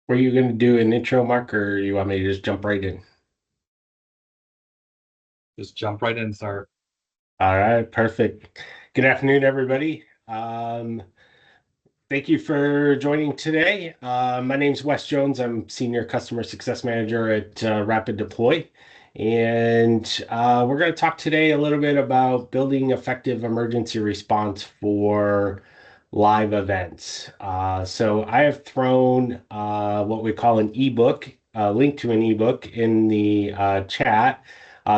Were you going to do an intro, Mark, or you want me to just jump right in? Just jump right in and start. All right, perfect. Good afternoon, everybody. Thank you for joining today. My name's Wes Jones. I'm Senior Customer Success Manager at Rapid Deploy. And we're going to talk today a little bit about building effective emergency response for live events. So I have thrown what we call an ebook, a link to an ebook in the chat.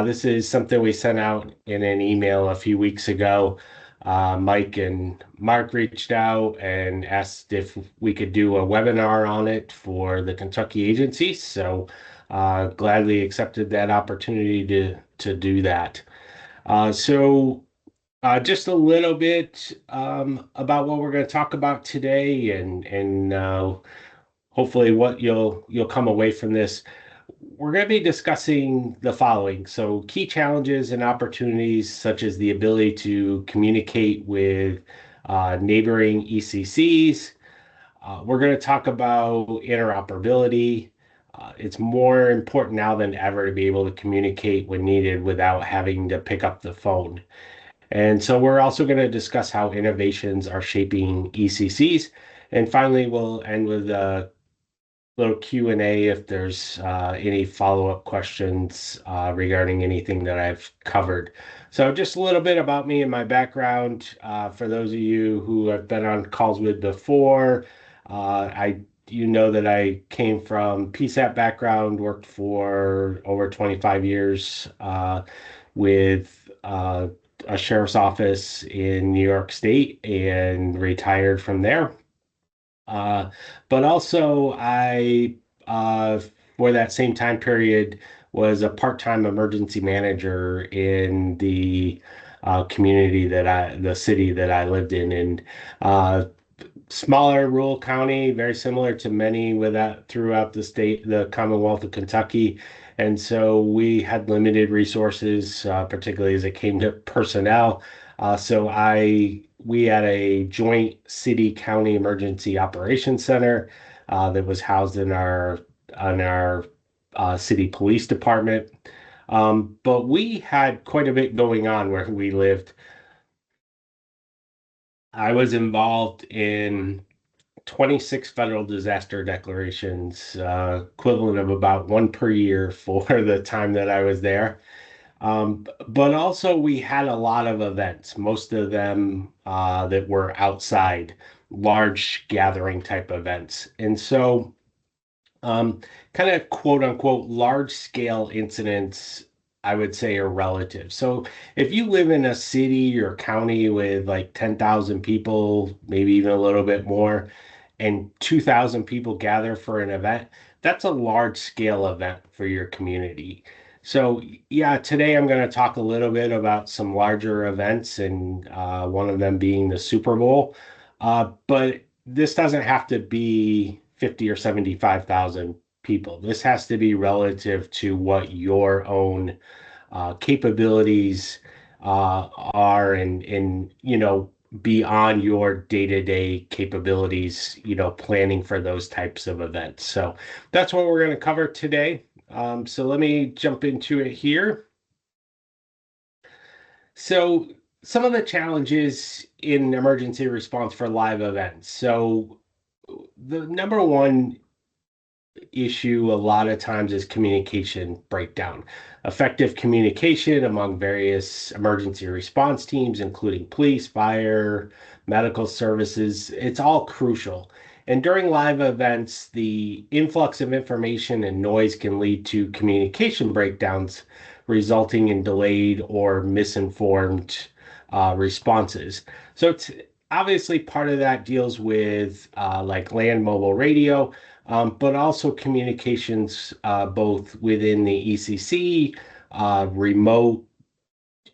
This is something we sent out in an email a few weeks ago. Mike and Mark reached out and asked if we could do a webinar on it for the Kentucky agency. So gladly accepted that opportunity to do that. Just a little bit about what we're going to talk about today, and hopefully what you'll come away from this. We're going to be discussing the following. So, key challenges and opportunities, such as the ability to communicate with neighboring ECCs. We're going to talk about interoperability. It's more important now than ever to be able to communicate when needed without having to pick up the phone. And so, we're also going to discuss how innovations are shaping ECCs. And finally, we'll end with little Q&A if there's any follow-up questions regarding anything that I've covered. So just a little bit about me and my background. For those of you who I've been on calls with before, I you know that I came from PSAP background, worked for over 25 years with a sheriff's office in New York State and retired from there. Uh, but also, uh, for that same time period, was a part-time emergency manager in the the city that I lived in, and uh, smaller rural county, very similar to many with that throughout the state, the Commonwealth of Kentucky. And so we had limited resources, particularly as it came to personnel. We had a joint city county emergency operations center that was housed in our city police department. But we had quite a bit going on where we lived. I was involved in 26 federal disaster declarations, equivalent of about one per year for the time that I was there. But also, we had a lot of events, most of them that were outside, large gathering type events. And so, kind of quote unquote large scale incidents, I would say, are relative. So if you live in a city or county with like 10,000 people, maybe even a little bit more, and 2,000 people gather for an event, that's a large scale event for your community. So, yeah, today I'm going to talk a little bit about some larger events, and one of them being the Super Bowl. But this doesn't have to be 50 or 75,000 people. This has to be relative to what your own capabilities are and beyond your day-to-day capabilities, planning for those types of events. So that's what we're going to cover today. So let me jump into it here. So some of the challenges in emergency response for live events. So the number one issue a lot of times is communication breakdown. Effective communication among various emergency response teams, including police, fire, medical services, it's all crucial. And during live events, the influx of information and noise can lead to communication breakdowns, resulting in delayed or misinformed responses. So it's obviously part of that deals with like land mobile radio, but also communications both within the ECC, remote,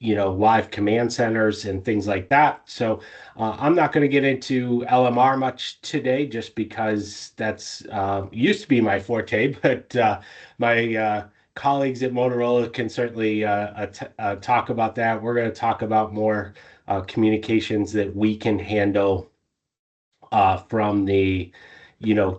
live command centers and things like that. So I'm not going to get into LMR much today just because that's used to be my forte, but my colleagues at Motorola can certainly talk about that. We're going to talk about more communications that we can handle from the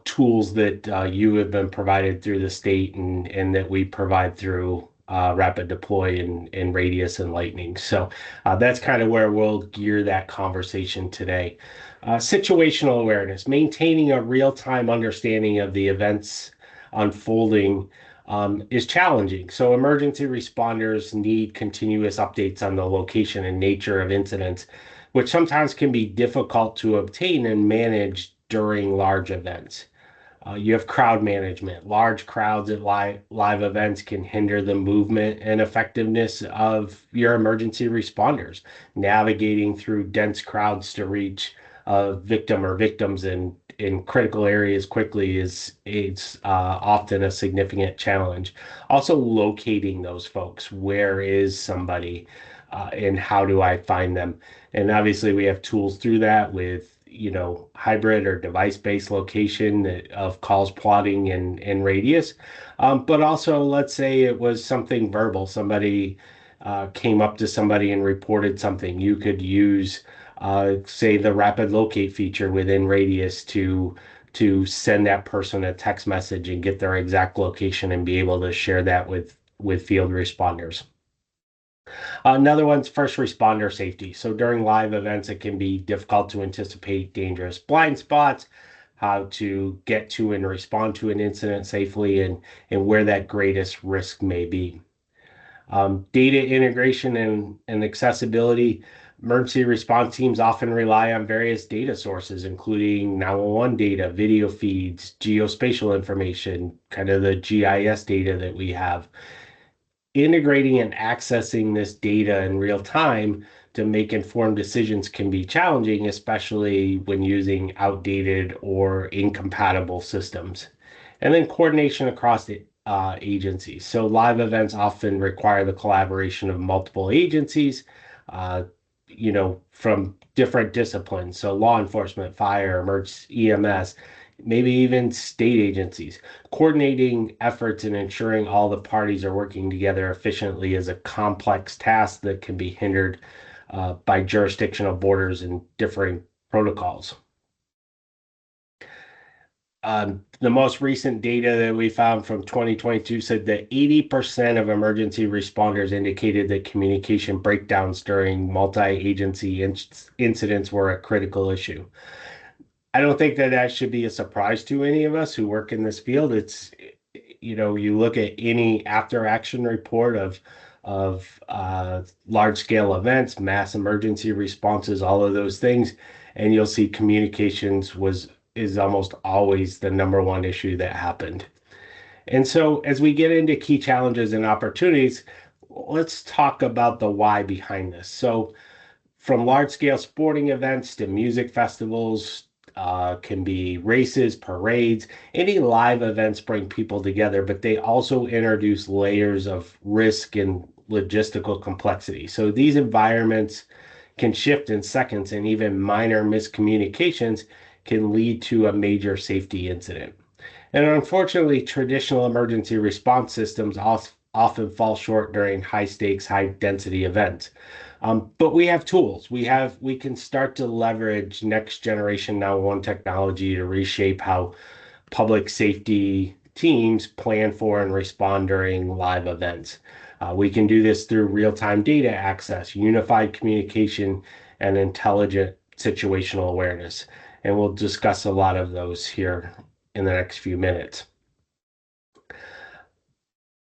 tools that you have been provided through the state and that we provide through Rapid Deploy and Radius and Lightning. So that's kind of where we'll gear that conversation today. Situational awareness, maintaining a real-time understanding of the events unfolding is challenging. So emergency responders need continuous updates on the location and nature of incidents, which sometimes can be difficult to obtain and manage during large events. You have crowd management. Large crowds at live events can hinder the movement and effectiveness of your emergency responders. Navigating through dense crowds to reach a victim or victims in critical areas quickly is often a significant challenge. Also, locating those folks. Where is somebody, and how do I find them? And obviously, we have tools through that with hybrid or device-based location of calls plotting and radius. But also, let's say it was something verbal. Somebody came up to somebody and reported something. You could use, say, the rapid locate feature within Radius to send that person a text message and get their exact location and be able to share that with field responders. Another one's first responder safety. So during live events, it can be difficult to anticipate dangerous blind spots, how to get to and respond to an incident safely, and where that greatest risk may be. Data integration and accessibility. Emergency response teams often rely on various data sources, including 911 data, video feeds, geospatial information, kind of the GIS data that we have. Integrating and accessing this data in real time to make informed decisions can be challenging, especially when using outdated or incompatible systems. And then coordination across the agencies. So live events often require the collaboration of multiple agencies, uh, from different disciplines. So law enforcement, fire, emergency EMS, maybe even state agencies. Coordinating efforts and ensuring all the parties are working together efficiently is a complex task that can be hindered by jurisdictional borders and differing protocols. The most recent data that we found from 2022 said that 80% of emergency responders indicated that communication breakdowns during multi-agency incidents were a critical issue. I don't think that that should be a surprise to any of us who work in this field. You look at any after action report of large scale events, mass emergency responses, all of those things, and you'll see communications was is almost always the number one issue that happened. And so as we get into key challenges and opportunities, let's talk about the why behind this. So from large scale sporting events to music festivals, can be races, parades, any live events bring people together, but they also introduce layers of risk and logistical complexity. So these environments can shift in seconds, and even minor miscommunications can lead to a major safety incident. And unfortunately, traditional emergency response systems often fall short during high stakes, high density events. But we have tools. We can start to leverage next generation now one technology to reshape how public safety teams plan for and respond during live events. We can do this through real-time data access, unified communication, and intelligent situational awareness. And we'll discuss a lot of those here in the next few minutes.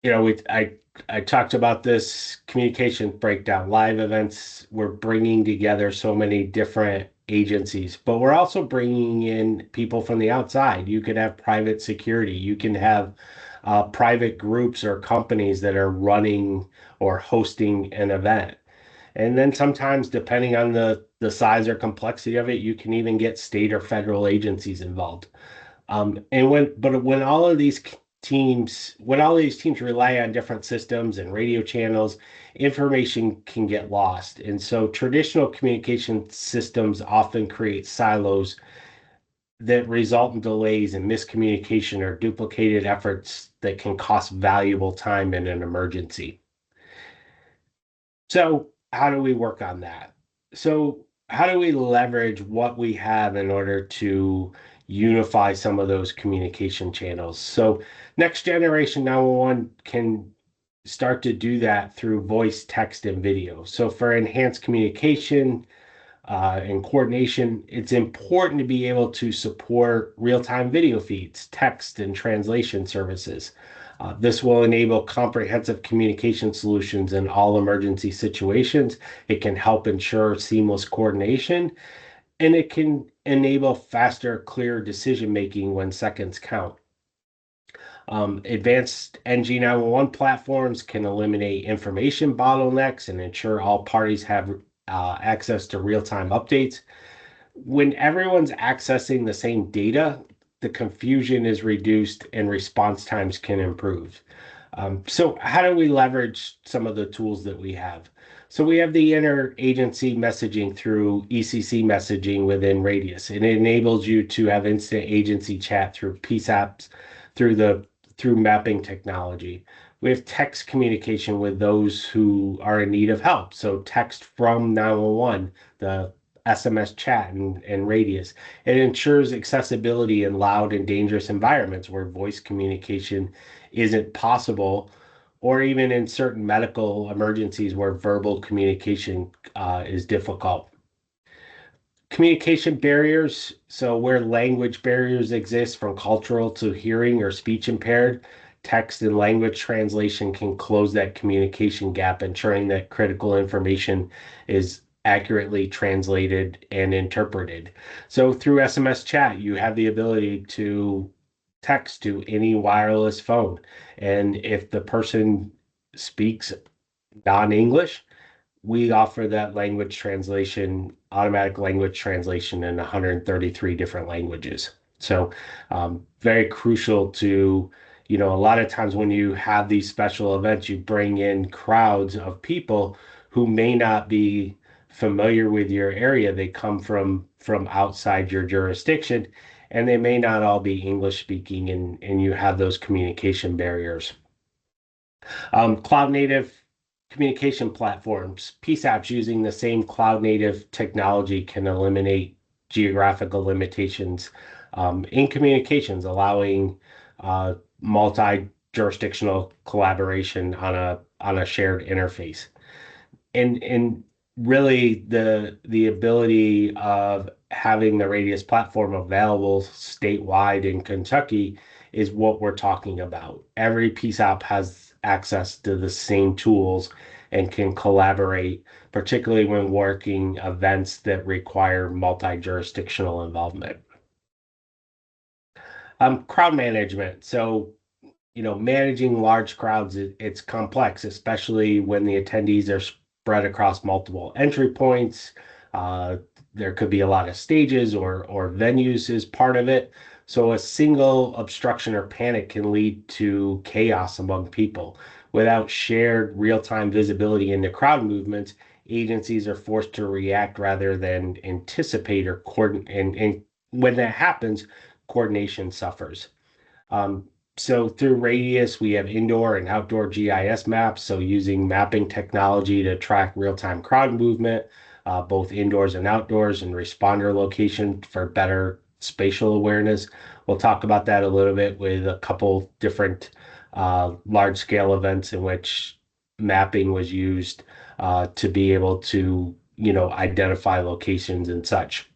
I talked about this communication breakdown. Live events, we're bringing together so many different agencies, but we're also bringing in people from the outside. You could have private security. You can have private groups or companies that are running or hosting an event. And then sometimes, depending on the size or complexity of it, you can even get state or federal agencies involved. When all of these when all these teams rely on different systems and radio channels, information can get lost. And so traditional communication systems often create silos that result in delays and miscommunication or duplicated efforts that can cost valuable time in an emergency. So, how do we work on that? So, how do we leverage what we have in order to unify some of those communication channels. So next generation 911 can start to do that through voice, text, and video. So for enhanced communication, and coordination, it's important to be able to support real-time video feeds, text, and translation services. This will enable comprehensive communication solutions in all emergency situations. It can help ensure seamless coordination, and it can enable faster, clear decision making when seconds count. Advanced NG911 platforms can eliminate information bottlenecks and ensure all parties have access to real-time updates. When everyone's accessing the same data, the confusion is reduced and response times can improve. So, how do we leverage some of the tools that we have? So, we have the interagency messaging through ECC messaging within Radius. It enables you to have instant agency chat through PSAPs, through the through mapping technology. We have text communication with those who are in need of help. So, text from 911, the SMS chat and Radius. It ensures accessibility in loud and dangerous environments where voice communication isn't possible, or even in certain medical emergencies where verbal communication is difficult. Communication barriers, so where language barriers exist from cultural to hearing or speech impaired, text and language translation can close that communication gap, ensuring that critical information is accurately translated and interpreted. So through SMS chat, you have the ability to text to any wireless phone. And if the person speaks non-English, we offer that language translation, automatic language translation in 133 different languages. So, very crucial to, a lot of times when you have these special events, you bring in crowds of people who may not be familiar with your area. They come from outside your jurisdiction, and they may not all be English speaking, and you have those communication barriers. Cloud native communication platforms, PSAPs using the same cloud native technology can eliminate geographical limitations in communications, allowing multi-jurisdictional collaboration on a shared interface. And really the ability of having the Radius platform available statewide in Kentucky is what we're talking about. Every PSAP has access to the same tools and can collaborate, particularly when working events that require multi-jurisdictional involvement. Crowd management. So managing large crowds, it's complex, especially when the attendees are spread across multiple entry points. Uh, there could be a lot of stages or venues as part of it. So a single obstruction or panic can lead to chaos among people. Without shared real-time visibility into crowd movements, agencies are forced to react rather than anticipate or coordinate. And when that happens, coordination suffers. Um, so through Radius, we have indoor and outdoor GIS maps. So using mapping technology to track real-time crowd movement, both indoors and outdoors, and responder location for better spatial awareness. We'll talk about that a little bit with a couple different large-scale events in which mapping was used to be able to, identify locations and such.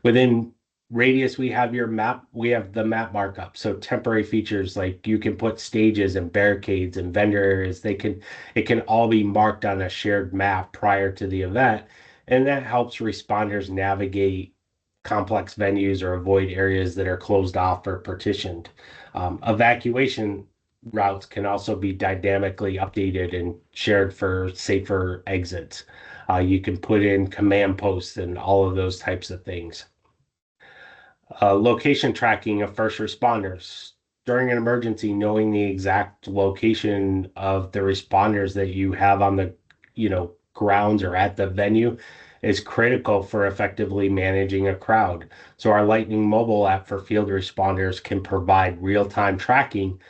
Within Radius, we have the map markup. So temporary features like you can put stages and barricades and vendor areas, it can all be marked on a shared map prior to the event. And that helps responders navigate complex venues or avoid areas that are closed off or partitioned. Evacuation routes can also be dynamically updated and shared for safer exits. You can put in command posts and all of those types of things. Location tracking of first responders. During an emergency, knowing the exact location of the responders that you have on the, grounds or at the venue is critical for effectively managing a crowd. So our Lightning mobile app for field responders can provide real-time tracking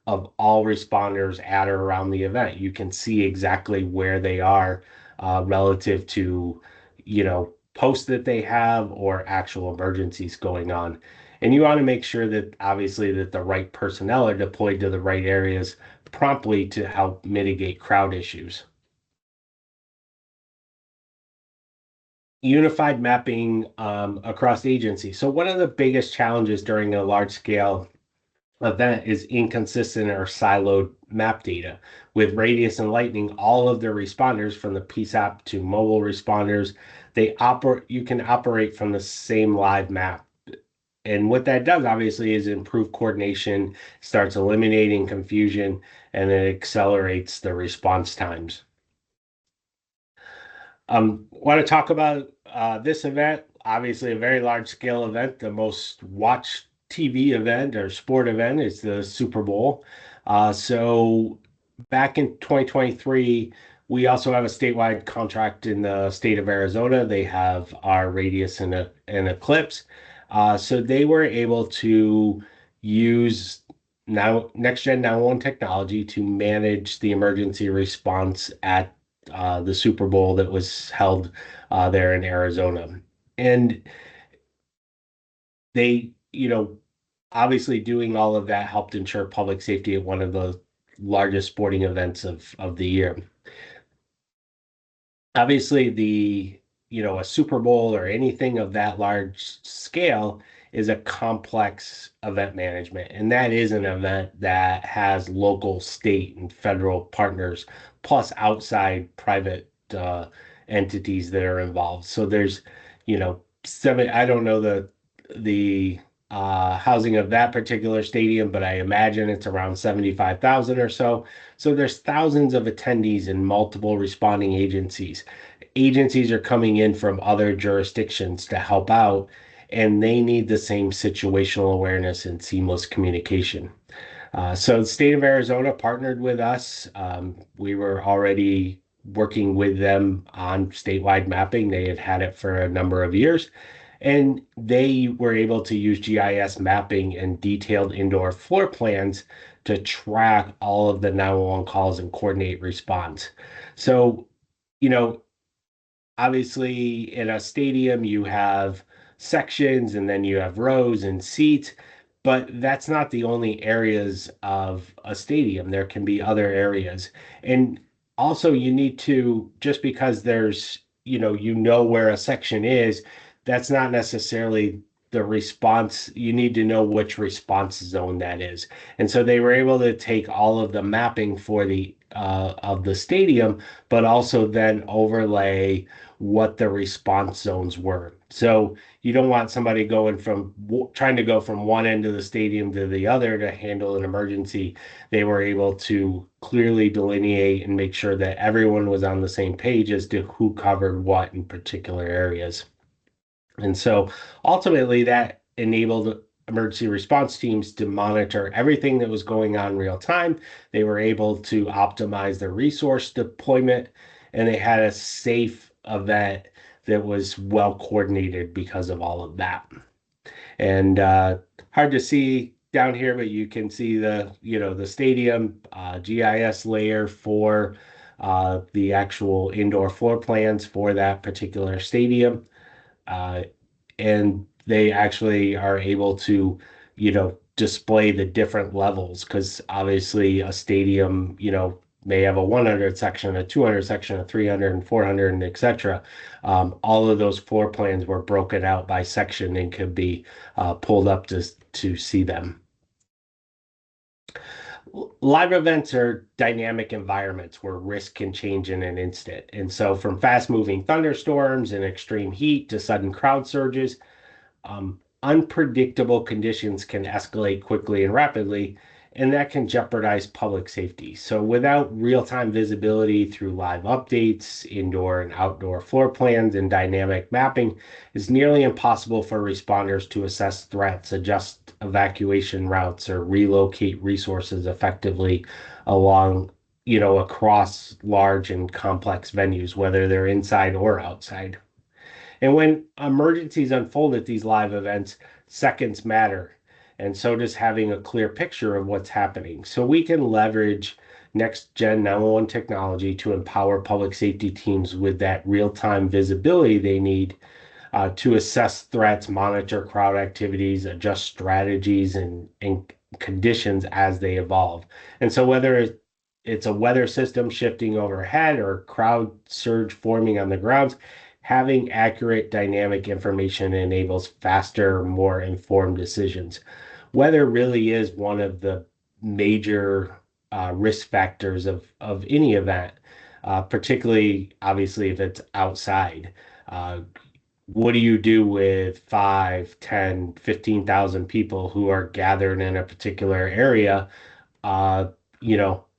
of all responders at or around the event. You can see exactly where they are relative to, posts that they have or actual emergencies going on. And you want to make sure that obviously that the right personnel are deployed to the right areas promptly to help mitigate crowd issues. Unified mapping across agencies. So one of the biggest challenges during a large scale event is inconsistent or siloed map data. With Radius and Lightning, all of their responders from the PSAP to mobile responders, they operate you can operate from the same live map. And what that does obviously is improve coordination, starts eliminating confusion, and it accelerates the response times. Want to talk about this event? Obviously, a very large scale event. The most watched TV event or sport event is the Super Bowl. So back in 2023, we also have a statewide contract in the state of Arizona. They have our Radius and Eclipse. So they were able to use now next gen 911 technology to manage the emergency response at the Super Bowl that was held there in Arizona. And they, obviously doing all of that helped ensure public safety at one of the largest sporting events of the year. Obviously, a Super Bowl or anything of that large scale is a complex event management. And that is an event that has local, state, and federal partners, plus outside private entities that are involved. So there's, I don't know the housing of that particular stadium, but I imagine it's around 75,000 or so. So there's thousands of attendees and multiple responding agencies. Agencies are coming in from other jurisdictions to help out, and they need the same situational awareness and seamless communication. So the state of Arizona partnered with us. We were already working with them on statewide mapping. They had had it for a number of years, and they were able to use GIS mapping and detailed indoor floor plans to track all of the 911 calls and coordinate response. So, you know, obviously in a stadium you have sections and then you have rows and seats, but that's not the only areas of a stadium. There can be other areas. And also you need to, just because there's, where a section is, that's not necessarily the response. You need to know which response zone that is. And so they were able to take all of the mapping for the of the stadium, but also then overlay what the response zones were. So you don't want somebody going from trying to go from one end of the stadium to the other to handle an emergency. They were able to clearly delineate and make sure that everyone was on the same page as to who covered what in particular areas. And so ultimately, that enabled emergency response teams to monitor everything that was going on in real time. They were able to optimize their resource deployment, and they had a safe event that was well coordinated because of all of that. And hard to see down here, but you can see the stadium GIS layer for the actual indoor floor plans for that particular stadium. Uh, and they actually are able to, display the different levels because obviously a stadium, may have a 100 section, a 200 section, a 300 and 400, and etc. All of those floor plans were broken out by section and could be pulled up to see them. Live events are dynamic environments where risk can change in an instant. And so, from fast moving thunderstorms and extreme heat to sudden crowd surges, unpredictable conditions can escalate quickly and rapidly, and that can jeopardize public safety. So, without real time visibility through live updates, indoor and outdoor floor plans, and dynamic mapping, it's nearly impossible for responders to assess threats, adjust evacuation routes, or relocate resources effectively along, across large and complex venues, whether they're inside or outside. And when emergencies unfold at these live events, seconds matter. And so does having a clear picture of what's happening. So we can leverage next gen 911 technology to empower public safety teams with that real time visibility they need to assess threats, monitor crowd activities, adjust strategies and conditions as they evolve. And so whether it's a weather system shifting overhead or crowd surge forming on the grounds, having accurate dynamic information enables faster, more informed decisions. Weather really is one of the major risk factors of any event, particularly obviously if it's outside. Uh, what do you do with 5, 10, 15,000 people who are gathered in a particular area, uh,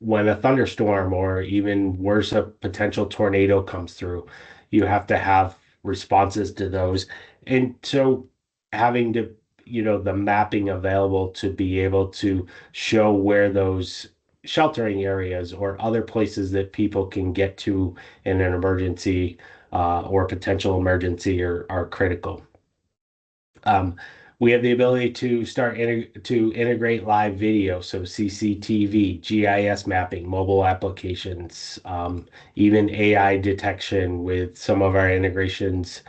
when a thunderstorm or even worse, a potential tornado comes through? You have to have responses to those. And so having to, the mapping available to be able to show where those sheltering areas or other places that people can get to in an emergency or potential emergency are critical. Um, we have the ability to to integrate live video, so CCTV, GIS mapping, mobile applications, even AI detection with some of our integrations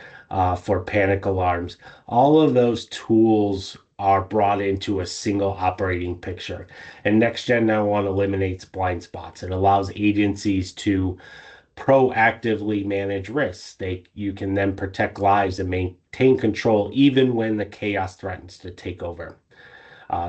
for panic alarms. All of those tools are brought into a single operating picture. And NextGen Now One eliminates blind spots. It allows agencies to proactively manage risks. You can then protect lives and maintain control even when the chaos threatens to take over.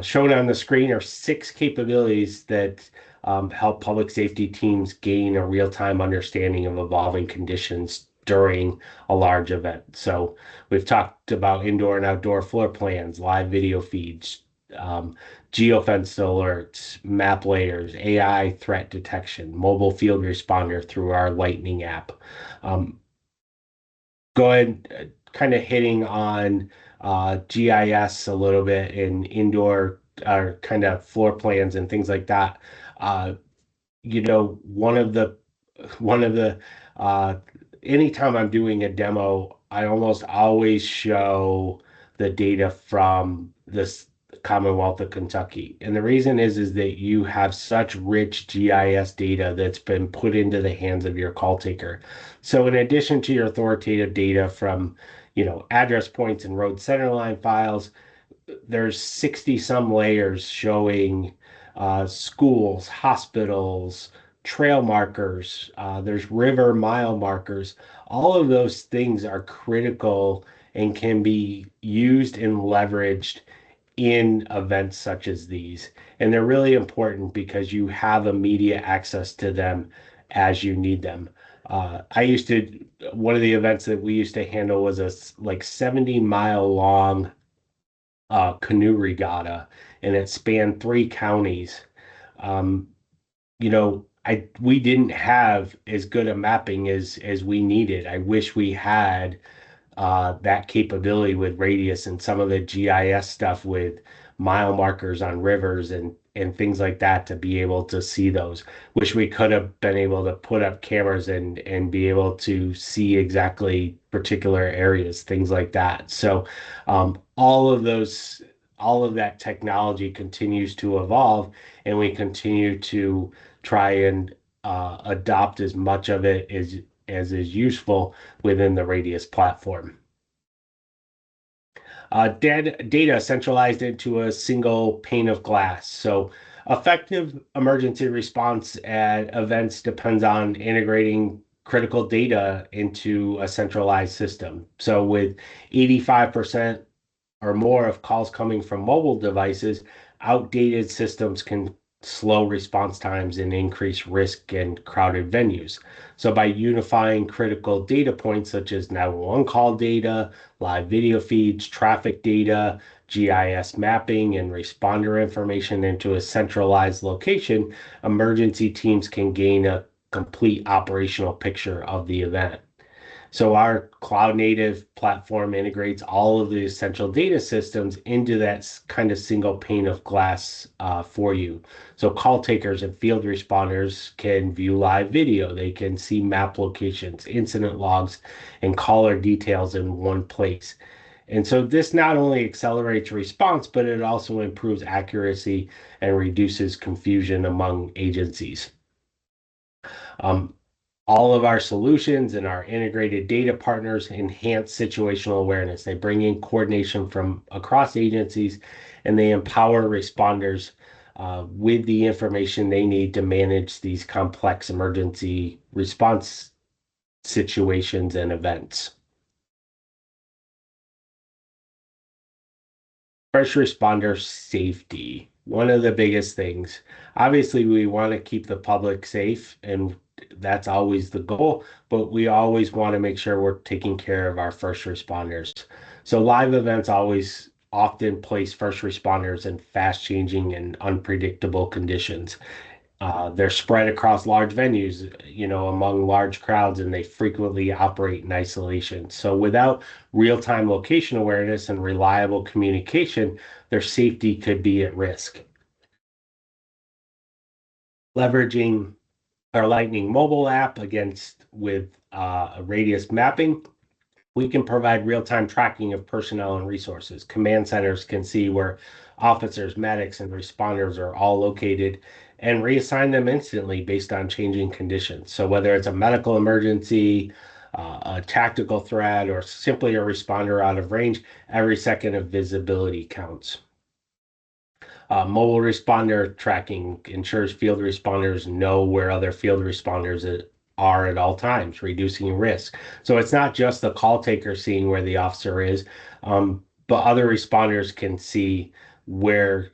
Shown on the screen are six capabilities that help public safety teams gain a real-time understanding of evolving conditions during a large event. So we've talked about indoor and outdoor floor plans, live video feeds, um, geofence alerts, map layers, AI threat detection, mobile field responder through our Lightning app. Um, Go ahead, kind of hitting on GIS a little bit in indoor kind of floor plans and things like that. Uh, one of the uh anytime I'm doing a demo, I almost always show the data from this Commonwealth of Kentucky. And the reason is that you have such rich GIS data that's been put into the hands of your call taker. So in addition to your authoritative data from, address points and road centerline files, there's 60 some layers showing schools, hospitals, trail markers, there's river mile markers. All of those things are critical and can be used and leveraged in events such as these. And they're really important because you have immediate access to them as you need them. One of the events that we used to handle was a like 70-mile long canoe regatta, and it spanned three counties. Um, we didn't have as good a mapping as we needed. I wish we had that capability with radius and some of the GIS stuff with mile markers on rivers and things like that to be able to see those. Wish we could have been able to put up cameras and be able to see exactly particular areas, things like that. So all of that technology continues to evolve, and we continue to try and adopt as much of it as is useful within the Radius platform. Data centralized into a single pane of glass. So effective emergency response at events depends on integrating critical data into a centralized system. So with 85% or more of calls coming from mobile devices, outdated systems can slow response times and increase risk in crowded venues. So by unifying critical data points such as 911 call data, live video feeds, traffic data, GIS mapping, and responder information into a centralized location, emergency teams can gain a complete operational picture of the event. So our cloud native platform integrates all of the essential data systems into that kind of single pane of glass for you. So call takers and field responders can view live video. They can see map locations, incident logs, and caller details in one place. And so this not only accelerates response, but it also improves accuracy and reduces confusion among agencies. Um, All of our solutions and our integrated data partners enhance situational awareness. They bring in coordination from across agencies and they empower responders with the information they need to manage these complex emergency response situations and events. First responder safety. One of the biggest things. Obviously, we want to keep the public safe, and that's always the goal, but we always want to make sure we're taking care of our first responders. So, live events always often place first responders in fast changing and unpredictable conditions. They're spread across large venues, among large crowds, and they frequently operate in isolation. So, without real time location awareness and reliable communication, their safety could be at risk. Leveraging our Lightning mobile app against with a radius mapping, we can provide real-time tracking of personnel and resources. Command centers can see where officers, medics, and responders are all located and reassign them instantly based on changing conditions. So whether it's a medical emergency, a tactical threat, or simply a responder out of range, every second of visibility counts. Mobile responder tracking ensures field responders know where other field responders are at all times, reducing risk. So it's not just the call taker seeing where the officer is, but other responders can see where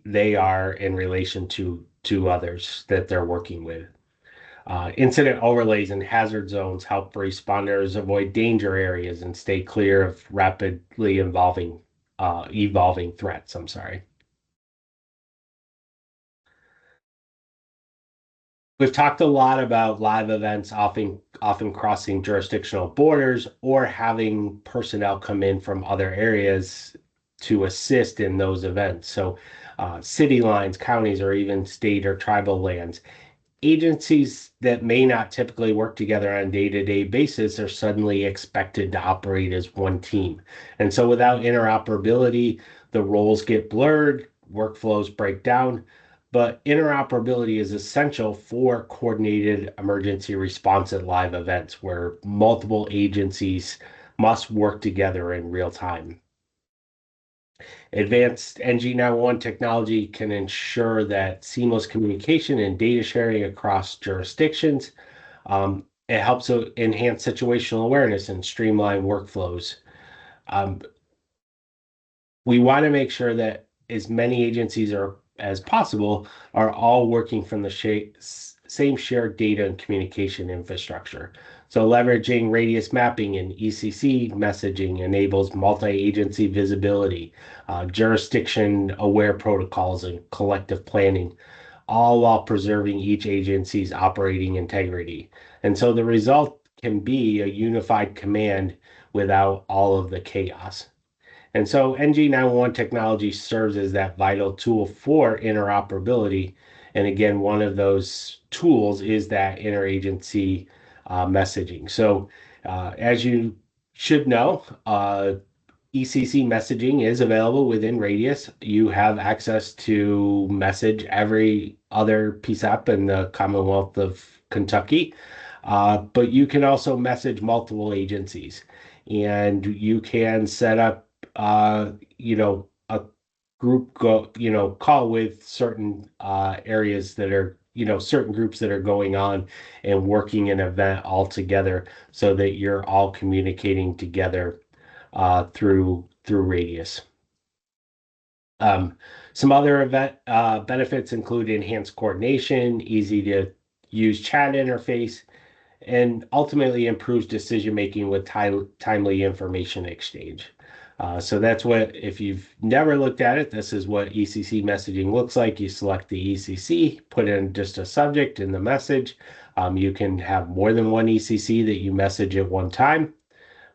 they are in relation to others that they're working with. Incident overlays and hazard zones help responders avoid danger areas and stay clear of rapidly evolving threats. I'm sorry. We've talked a lot about live events often crossing jurisdictional borders or having personnel come in from other areas to assist in those events. So, city lines, counties, or even state or tribal lands. Agencies that may not typically work together on a day-to-day basis are suddenly expected to operate as one team. And so without interoperability, the roles get blurred, workflows break down, but interoperability is essential for coordinated emergency response at live events where multiple agencies must work together in real time. Advanced NG911 technology can ensure that seamless communication and data sharing across jurisdictions. It helps to enhance situational awareness and streamline workflows. Um, we want to make sure that as many agencies as possible are all working from the same shared data and communication infrastructure. So leveraging radius mapping and ECC messaging enables multi-agency visibility, jurisdiction-aware protocols, and collective planning, all while preserving each agency's operating integrity. And so the result can be a unified command without all of the chaos. And so NG911 technology serves as that vital tool for interoperability. And again, one of those tools is that interagency messaging. So, as you should know, ECC messaging is available within Radius. You have access to message every other PSAP in the Commonwealth of Kentucky, but you can also message multiple agencies, and you can set up, a call with certain areas that are, certain groups that are going on and working an event all together so that you're all communicating together through Radius. Um, some other event benefits include enhanced coordination, easy to use chat interface, and ultimately improves decision making with timely information exchange. So that's what, if you've never looked at it, this is what ECC messaging looks like. You select the ECC, put in just a subject in the message. You can have more than one ECC that you message at one time,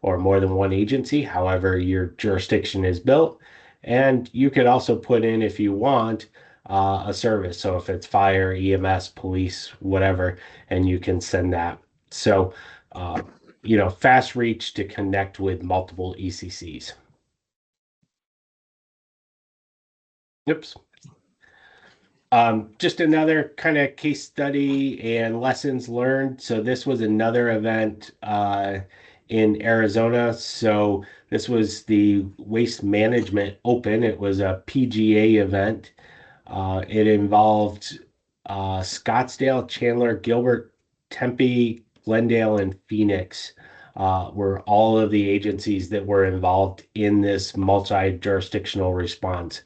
or more than one agency, however your jurisdiction is built. And you could also put in, if you want, a service. So if it's fire, EMS, police, whatever, and you can send that. So, uh, fast reach to connect with multiple ECCs. Oops. Just another kind of case study and lessons learned. So this was another event in Arizona. So this was the Waste Management Open. It was a PGA event. It involved Scottsdale, Chandler, Gilbert, Tempe, Glendale, and Phoenix were all of the agencies that were involved in this multi-jurisdictional response.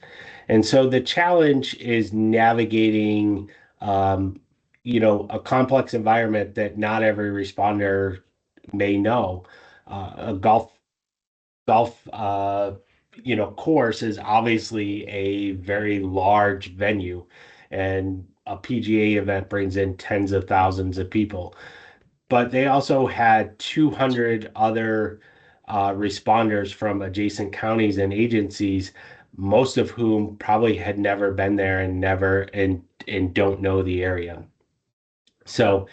And so the challenge is navigating, um, a complex environment that not every responder may know. A golf course is obviously a very large venue, and a PGA event brings in tens of thousands of people. But they also had 200 other responders from adjacent counties and agencies, most of whom probably had never been there and never and don't know the area. So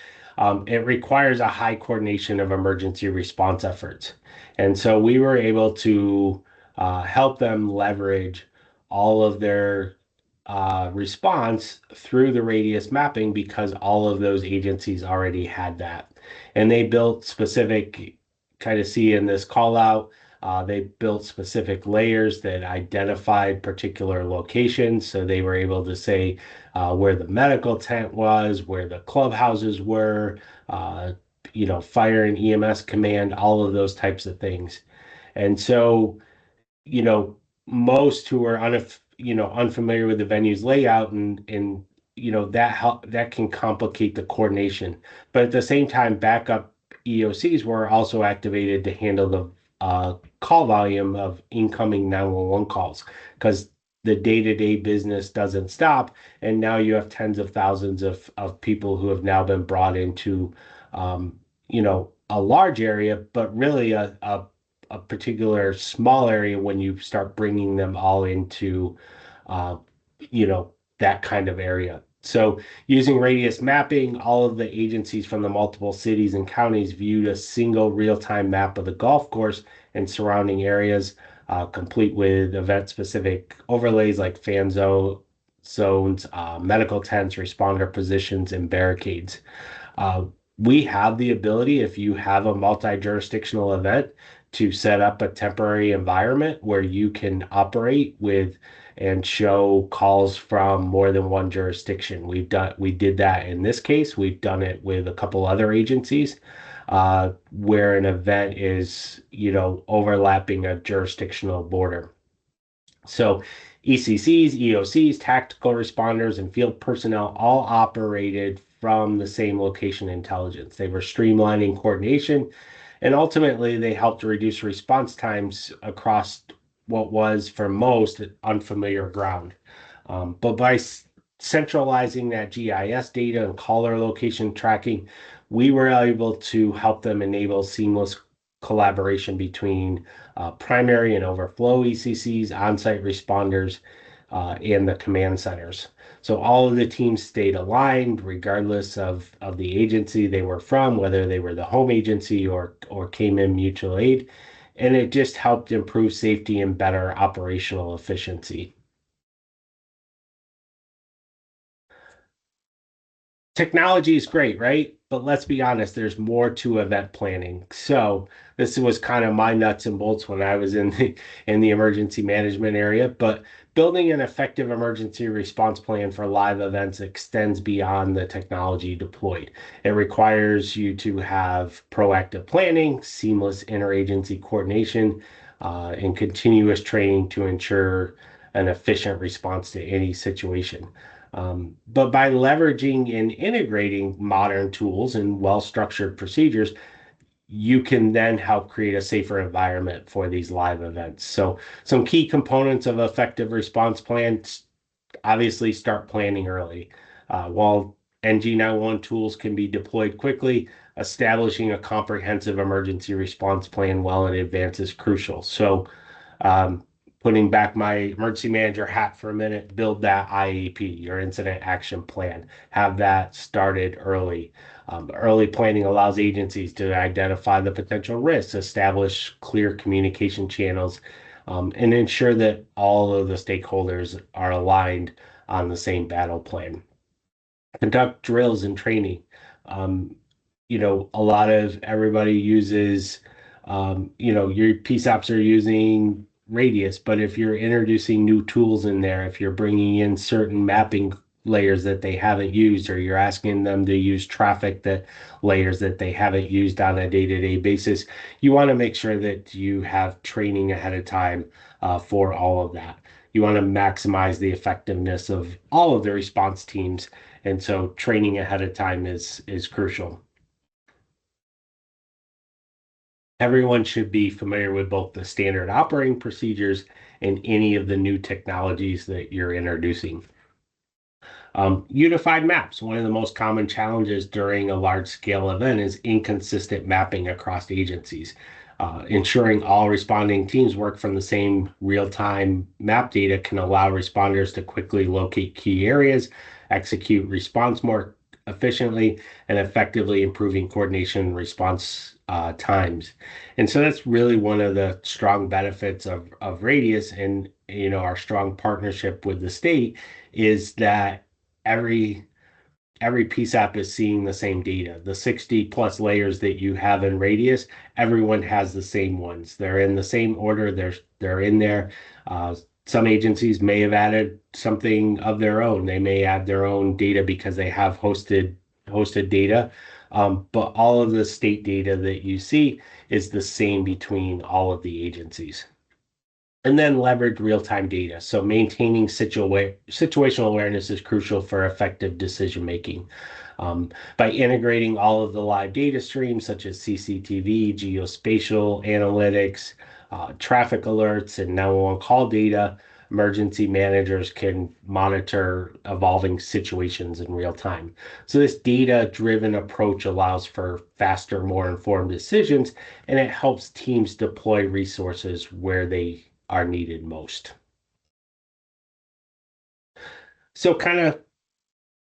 it requires a high coordination of emergency response efforts. And so we were able to help them leverage all of their response through the radius mapping because all of those agencies already had that. And they built specific, kind of see in this call out, they built specific layers that identified particular locations. So they were able to say, where the medical tent was, where the clubhouses were, uh, fire and EMS command, all of those types of things. And so, you know, most who are unfamiliar with the venue's layout and that can complicate the coordination. But at the same time, backup EOCs were also activated to handle the call volume of incoming 911 calls because the day-to-day business doesn't stop, and now you have tens of thousands of people who have now been brought into a large area, but really a particular small area when you start bringing them all into, uh, that kind of area. So using radius mapping, all of the agencies from the multiple cities and counties viewed a single real-time map of the golf course and surrounding areas, complete with event-specific overlays like zones, medical tents, responder positions, and barricades. Uh, we have the ability, if you have a multi-jurisdictional event, to set up a temporary environment where you can operate with and show calls from more than one jurisdiction. We did that in this case. We've done it with a couple other agencies, where an event is, overlapping a jurisdictional border. So ECCs, EOCs, tactical responders, and field personnel all operated from the same location intelligence. They were streamlining coordination, and ultimately they helped reduce response times across what was, for most, unfamiliar ground. But by centralizing that GIS data and caller location tracking, we were able to help them enable seamless collaboration between primary and overflow ECCs, on-site responders, and the command centers. So all of the teams stayed aligned regardless of the agency they were from, whether they were the home agency or came in mutual aid. And it just helped improve safety and better operational efficiency. Technology is great, right? But let's be honest, there's more to event planning. So this was kind of my nuts and bolts when I was in the emergency management area. But building an effective emergency response plan for live events extends beyond the technology deployed. It requires you to have proactive planning, seamless interagency coordination, and continuous training to ensure an efficient response to any situation. But by leveraging and integrating modern tools and well-structured procedures, you can then help create a safer environment for these live events. So some key components of effective response plans, obviously start planning early. While NG911 tools can be deployed quickly, establishing a comprehensive emergency response plan well in advance is crucial. So um, putting back my emergency manager hat for a minute, build that IAP, your incident action plan. Have that started early. Early planning allows agencies to identify the potential risks, establish clear communication channels, and ensure that all of the stakeholders are aligned on the same battle plan. Conduct drills and training. Um, a lot of everybody uses, your PSAPs are using radius, but if you're introducing new tools in there, if you're bringing in certain mapping layers that they haven't used, or you're asking them to use traffic that layers that they haven't used on a day-to-day basis, you want to make sure that you have training ahead of time for all of that. You want to maximize the effectiveness of all of the response teams, and so training ahead of time is crucial. Everyone should be familiar with both the standard operating procedures and any of the new technologies that you're introducing. Unified maps. One of the most common challenges during a large scale event is inconsistent mapping across agencies. Ensuring all responding teams work from the same real time map data can allow responders to quickly locate key areas, execute response more efficiently, and effectively improving coordination response times. And so that's really one of the strong benefits of Radius and our strong partnership with the state is that every every PSAP is seeing the same data. The 60 plus layers that you have in Radius, everyone has the same ones. They're in the same order. They're in there. Uh, some agencies may have added something of their own. They may add their own data because they have hosted data. But all of the state data that you see is the same between all of the agencies. And then leverage real-time data. So maintaining situational awareness is crucial for effective decision making. By integrating all of the live data streams such as CCTV, geospatial analytics, traffic alerts, and 911 call data, emergency managers can monitor evolving situations in real time. So this data-driven approach allows for faster, more informed decisions, and it helps teams deploy resources where they are needed most. So, kind of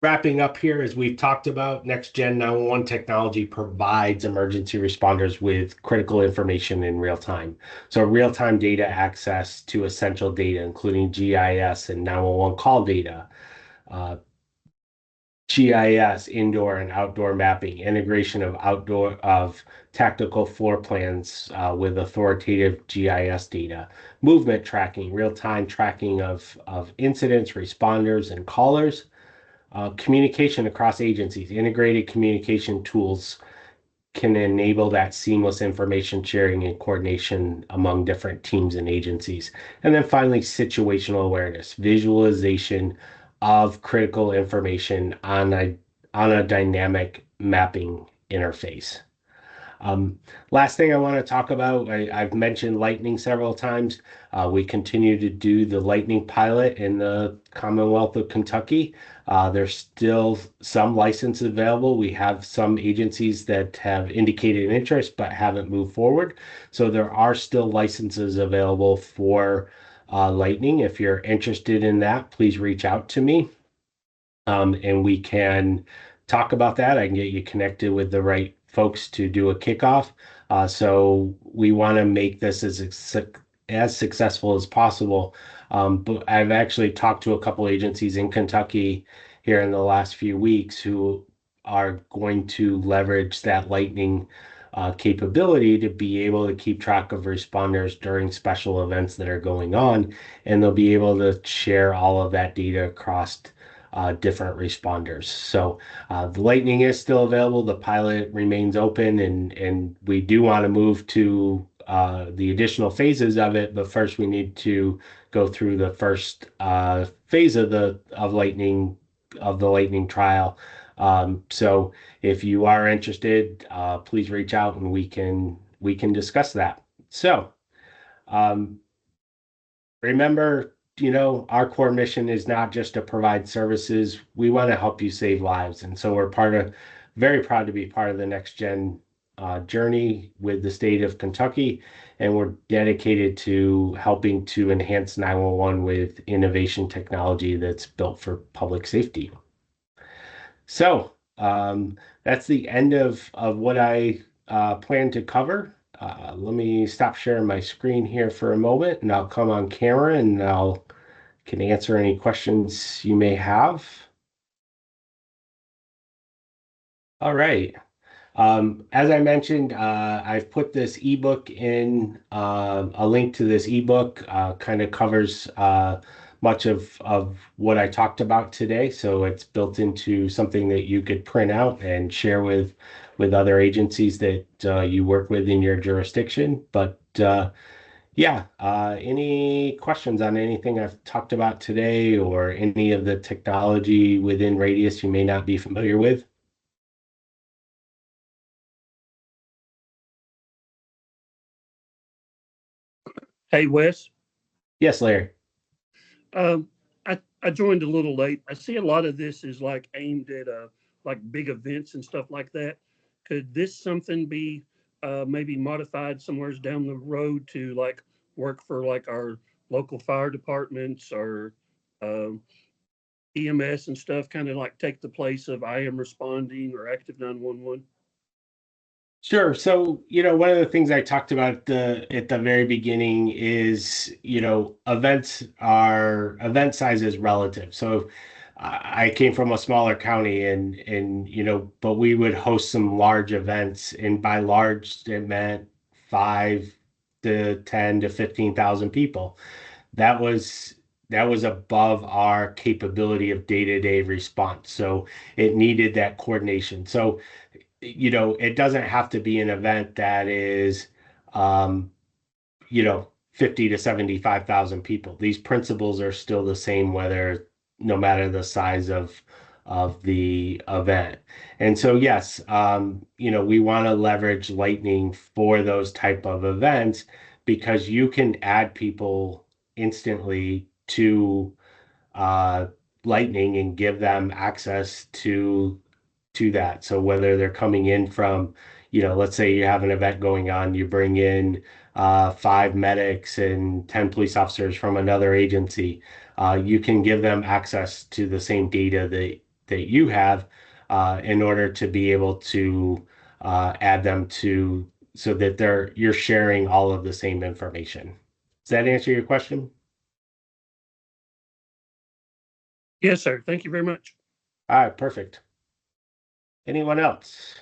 wrapping up here, as we've talked about, next gen 911 technology provides emergency responders with critical information in real time. So, real time data access to essential data, including GIS and 911 call data, uh, GIS, indoor and outdoor mapping, integration of tactical floor plans with authoritative GIS data, movement tracking, real-time tracking of incidents, responders, and callers, communication across agencies, integrated communication tools can enable that seamless information sharing and coordination among different teams and agencies. And then finally, situational awareness, visualization of critical information on a dynamic mapping interface. Um, Last thing I want to talk about, I've mentioned Lightning several times. We continue to do the Lightning pilot in the Commonwealth of Kentucky. There's still some licenses available. We have some agencies that have indicated interest but haven't moved forward. So there are still licenses available for Lightning. If you're interested in that, please reach out to me, and we can talk about that. I can get you connected with the right folks to do a kickoff. So we want to make this as successful as possible. But I've actually talked to a couple agencies in Kentucky here in the last few weeks who are going to leverage that Lightning capability to be able to keep track of responders during special events that are going on, and they'll be able to share all of that data across different responders. So the Lightning is still available. The pilot remains open, and we do want to move to the additional phases of it. But first, we need to go through the first phase of the Lightning trial. So if you are interested, please reach out and we can discuss that. So. Um, Remember, our core mission is not just to provide services. We want to help you save lives. And so we're very proud to be part of the next gen journey with the state of Kentucky. And we're dedicated to helping to enhance 911 with innovation technology that's built for public safety. So that's the end of what I plan to cover. Let me stop sharing my screen here for a moment, and I'll come on camera and I'll can answer any questions you may have. All right. As I mentioned, I've put this ebook in, a link to this ebook kind of covers much of what I talked about today. So it's built into something that you could print out and share with other agencies that you work with in your jurisdiction. But yeah, any questions on anything I've talked about today or any of the technology within Radius you may not be familiar with? Hey, Wes. Yes, Larry. Um, I joined a little late. I see a lot of this is like aimed at like big events and stuff like that. Could this something be maybe modified somewheres down the road to like work for like our local fire departments or um, EMS and stuff? Kind of like take the place of I am responding or active 911. Sure. So, one of the things I talked about at the very beginning is, event size is relative. So I came from a smaller county and but we would host some large events, and by large it meant 5 to 10 to 15,000 people. That was that was above our capability of day-to-day response. So it needed that coordination. So it doesn't have to be an event that is, um, 50 to 75,000 people. These principles are still the same, whether no matter the size of the event. And so, yes, we want to leverage Lightning for those type of events because you can add people instantly to uh, Lightning and give them access to that. So whether they're coming in from, let's say you have an event going on, you bring in 5 medics and 10 police officers from another agency, you can give them access to the same data that you have in order to be able to add them to so that you're sharing all of the same information. Does that answer your question? Yes, sir. Thank you very much. All right, perfect. Anyone else?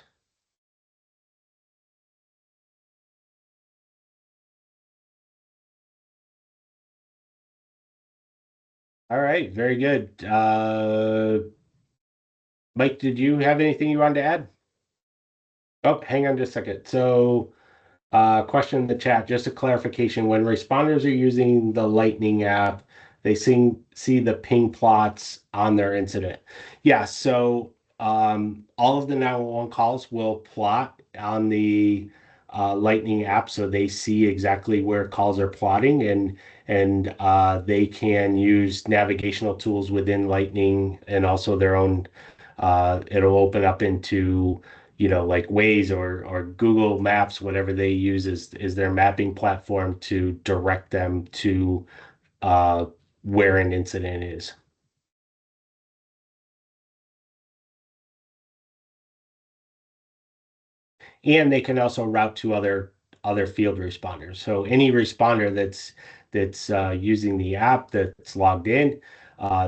All right, very good. Mike, did you have anything you wanted to add? Oh, hang on just a second. So, question in the chat, just a clarification. When responders are using the Lightning app, they see the ping plots on their incident. Yeah, so all of the 911 calls will plot on the Lightning app, so they see exactly where calls are plotting, and they can use navigational tools within Lightning and also their own. It'll open up into like Waze or Google Maps, whatever they use is their mapping platform to direct them to uh, where an incident is. And they can also route to other field responders. So any responder that's using the app that's logged in,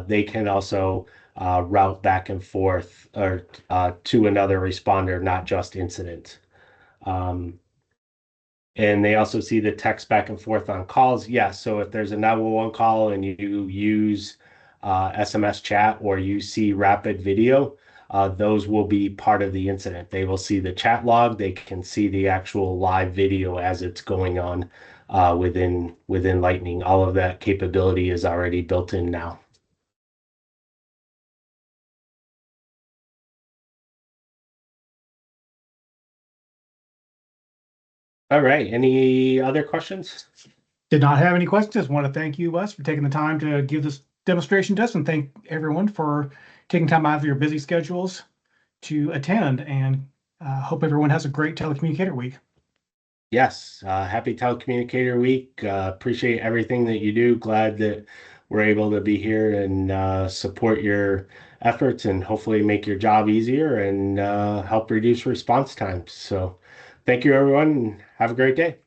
they can also route back and forth or to another responder, not just incident. Um, And they also see the text back and forth on calls. Yes. So if there's a 911 call and you use SMS chat or you see rapid video, those will be part of the incident. They will see the chat log. They can see the actual live video as it's going on within Lightning. All of that capability is already built in now. All right. Any other questions? Did not have any questions. Just want to thank you, Wes, for taking the time to give this demonstration to us, and thank everyone for taking time out of your busy schedules to attend. And hope everyone has a great telecommunicator week. Yes, happy Telecommunicator Week. Appreciate everything that you do. Glad that we're able to be here and support your efforts and hopefully make your job easier and help reduce response times. So thank you, everyone, and have a great day.